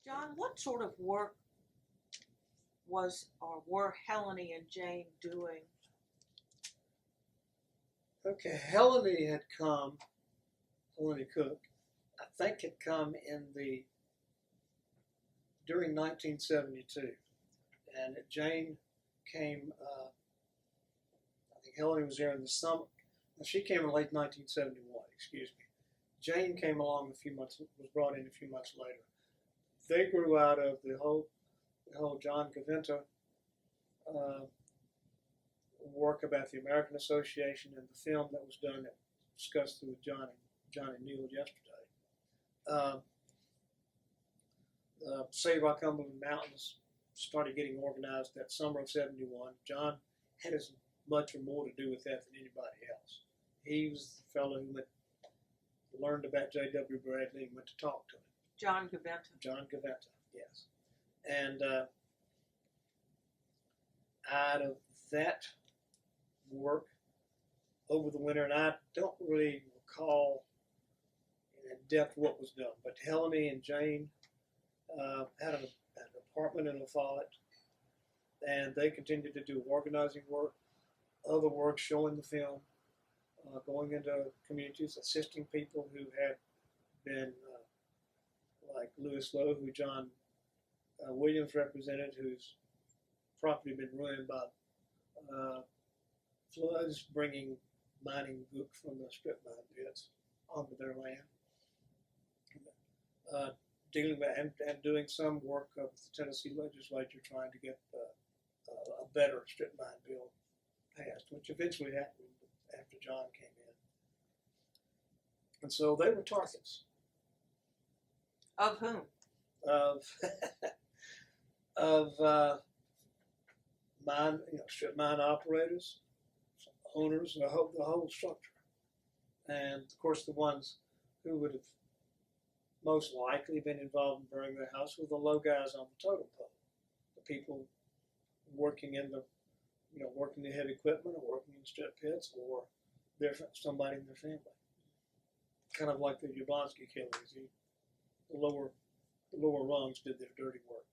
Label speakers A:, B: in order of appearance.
A: John, what sort of work was or were Heleny and Jane doing?
B: Okay, Heleny had come, Heleny Cook, I think had come during 1972. And Jane came, I think Heleny was there in the summer. She came in late 1971, excuse me. Jane came along was brought in a few months later. They grew out of the whole John Gaventa work about the American Association and the film that was done that discussed through John and Neil yesterday. Save Our Cumberland Mountains started getting organized that summer of '71. John had as much or more to do with that than anybody else. He was the fellow who learned about J.W. Bradley and went to talk to him.
A: John Gaventa.
B: John Gaventa, yes. And out of that work over the winter, and I don't really recall in depth what was done, but Heleny and Jane had an apartment in La Follette, and they continued to do organizing work, other work showing the film, going into communities, assisting people who had been, like Lewis Lowe, who John Williams represented, whose property had been ruined by floods, bringing mining gook from the strip mine pits onto their land. Dealing with and doing some work of the Tennessee legislature trying to get a better strip mine bill passed, which eventually happened after John came in. And so they were targets.
A: Of whom?
B: Of mine, strip mine operators, owners, the whole structure. And of course, the ones who would have most likely been involved in burning their house were the low guys on the totem pole, the people working in the, working the heavy equipment or working in strip pits or somebody in their family. Kind of like the Yablonsky killers. The lower rungs did their dirty work.